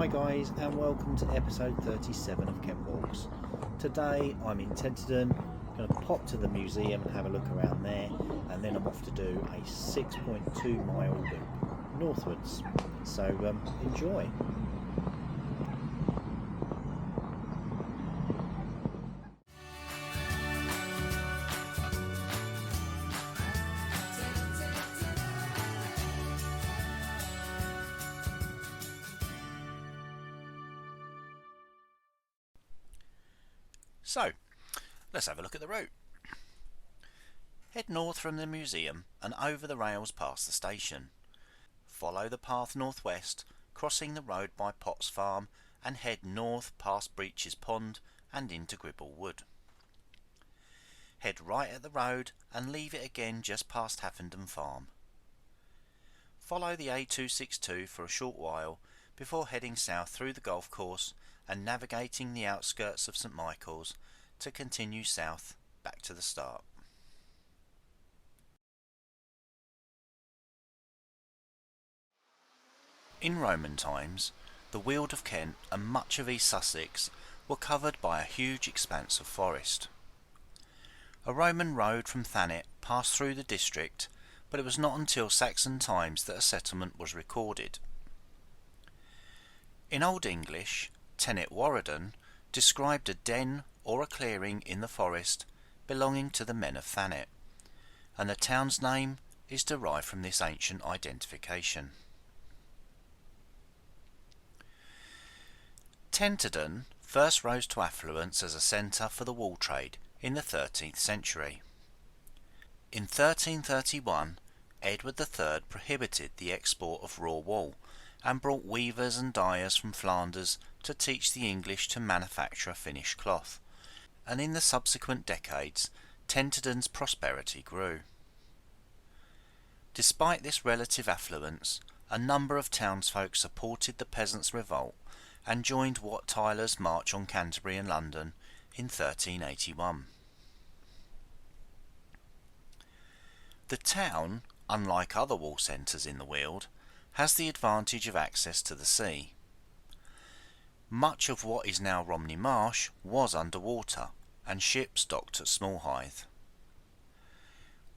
Hi guys, and welcome to episode 37 of Kent Walks. Today I'm in Tenterden, going to pop to the museum and have a look around there, and then I'm off to do a 6.2 mile loop northwards. So enjoy. So, let's have a look at the route. Head north from the museum and over the rails past the station. Follow the path northwest, crossing the road by Potts Farm, and head north past Breaches Pond and into Gribble Wood. Head right at the road and leave it again just past Haffenden Farm. Follow the A262 for a short while before heading south through the golf course and navigating the outskirts of St Michael's to continue south back to the start. In Roman times, the Weald of Kent and much of East Sussex were covered by a huge expanse of forest. A Roman road from Thanet passed through the district, but it was not until Saxon times that a settlement was recorded. In Old English, Tenet Warridan described a den or a clearing in the forest belonging to the men of Thanet, and the town's name is derived from this ancient identification. Tenterden first rose to affluence as a centre for the wool trade in the 13th century. In 1331, Edward III prohibited the export of raw wool and brought weavers and dyers from Flanders to teach the English to manufacture finished cloth, and in the subsequent decades Tenterden's prosperity grew. Despite this relative affluence, a number of townsfolk supported the peasants' revolt and joined Wat Tyler's march on Canterbury and London in 1381. The town, unlike other wool centres in the Weald, has the advantage of access to the sea. Much of what is now Romney Marsh was underwater, and ships docked at Smallhithe.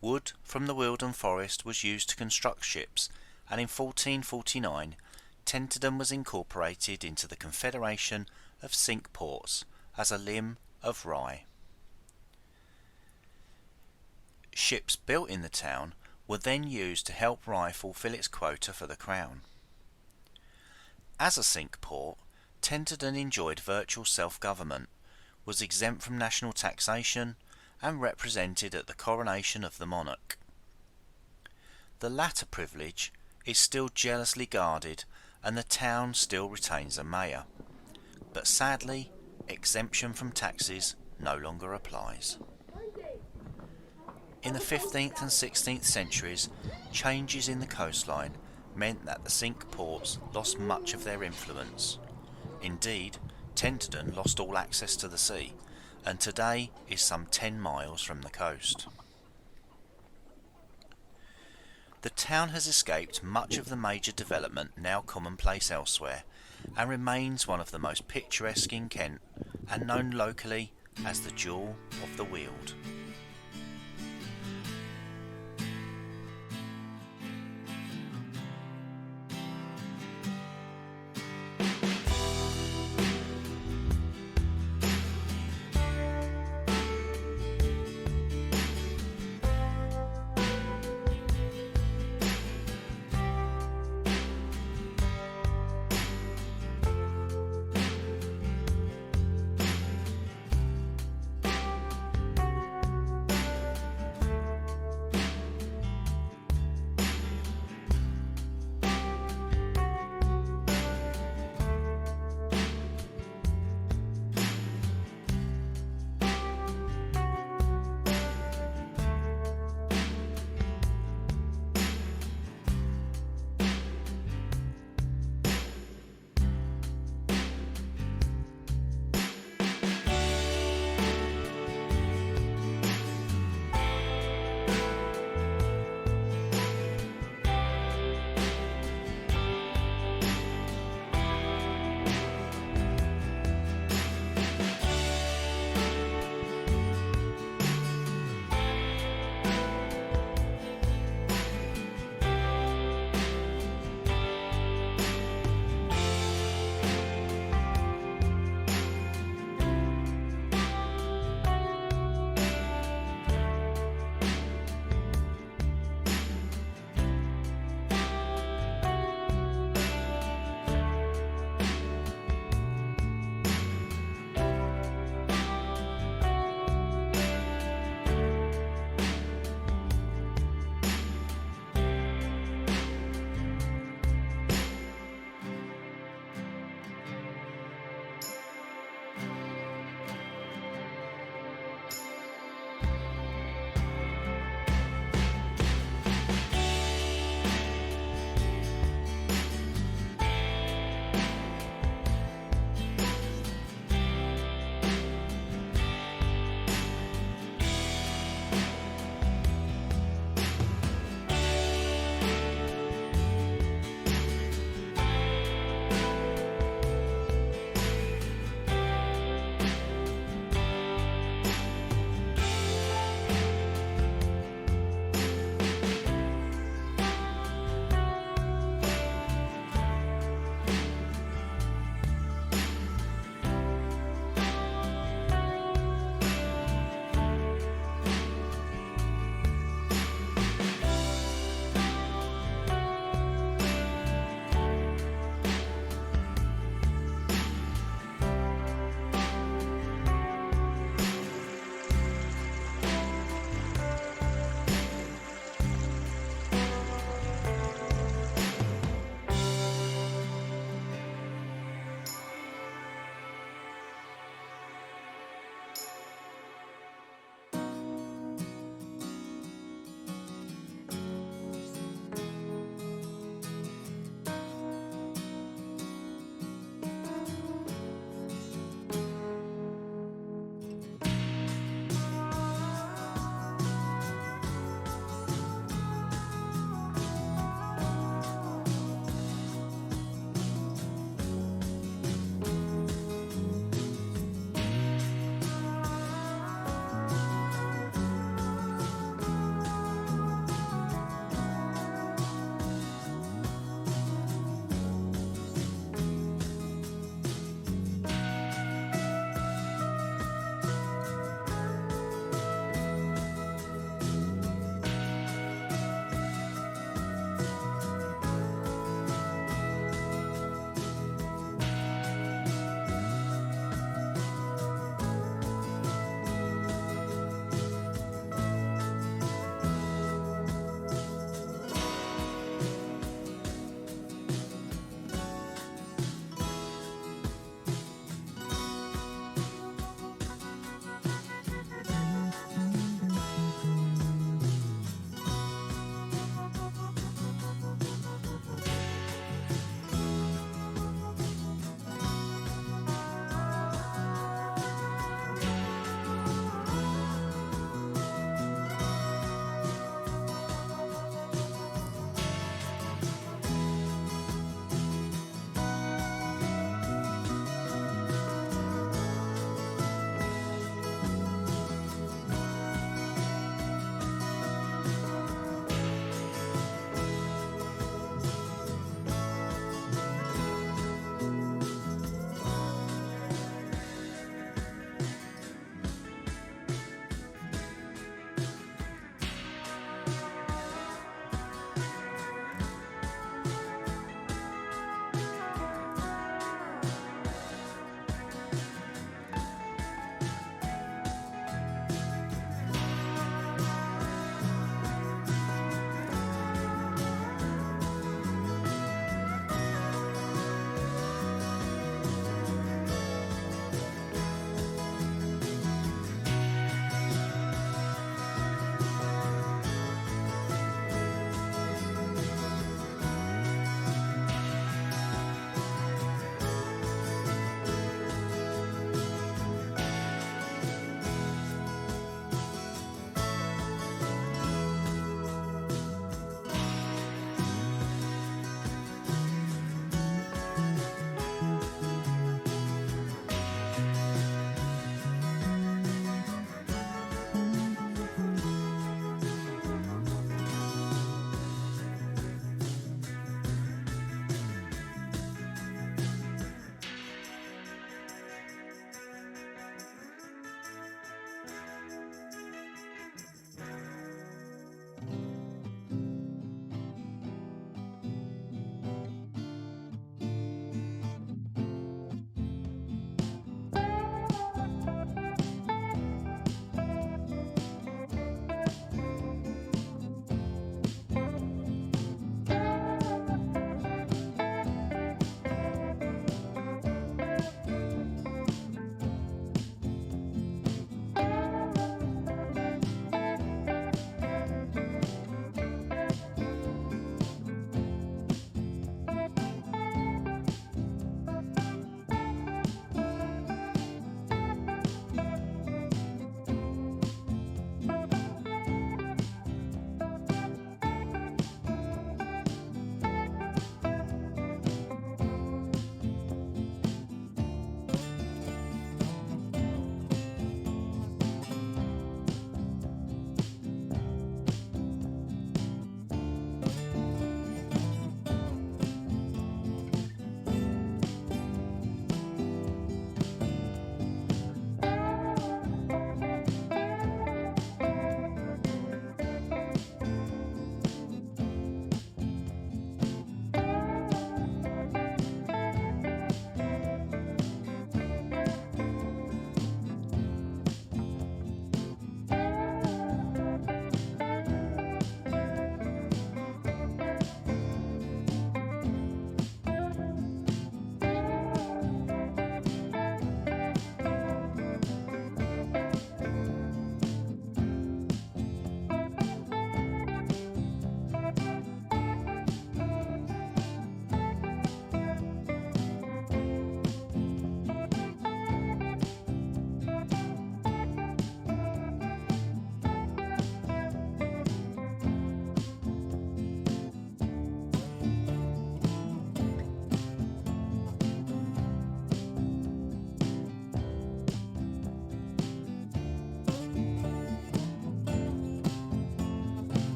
Wood from the Wealden forest was used to construct ships, and in 1449 Tenterden was incorporated into the Confederation of Cinque Ports as a limb of Rye. Ships built in the town were then used to help Rye fulfil its quota for the Crown. As a Cinque Port, Tenterden enjoyed virtual self-government, was exempt from national taxation, and represented at the coronation of the monarch. The latter privilege is still jealously guarded, and the town still retains a mayor, but sadly exemption from taxes no longer applies. In the 15th and 16th centuries, changes in the coastline meant that the Cinque Ports lost much of their influence. Indeed, Tenterden lost all access to the sea, and today is some 10 miles from the coast. The town has escaped much of the major development now commonplace elsewhere, and remains one of the most picturesque in Kent, and known locally as the Jewel of the Weald.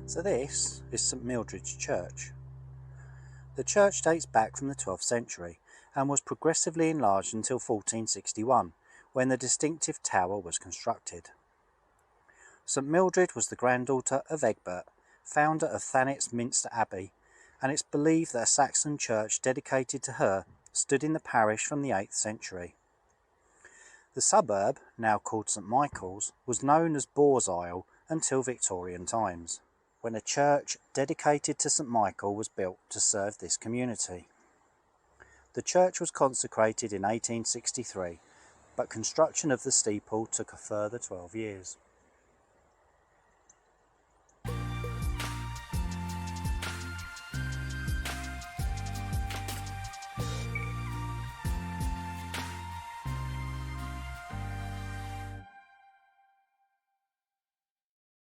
So this is St Mildred's Church. The church dates back from the 12th century and was progressively enlarged until 1461, when the distinctive tower was constructed. St Mildred was the granddaughter of Egbert, founder of Thanet's Minster Abbey, and it's believed that a Saxon church dedicated to her stood in the parish from the 8th century. The suburb, now called St Michael's, was known as Boar's Isle until Victorian times, when a church dedicated to St Michael was built to serve this community. The church was consecrated in 1863, but construction of the steeple took a further 12 years.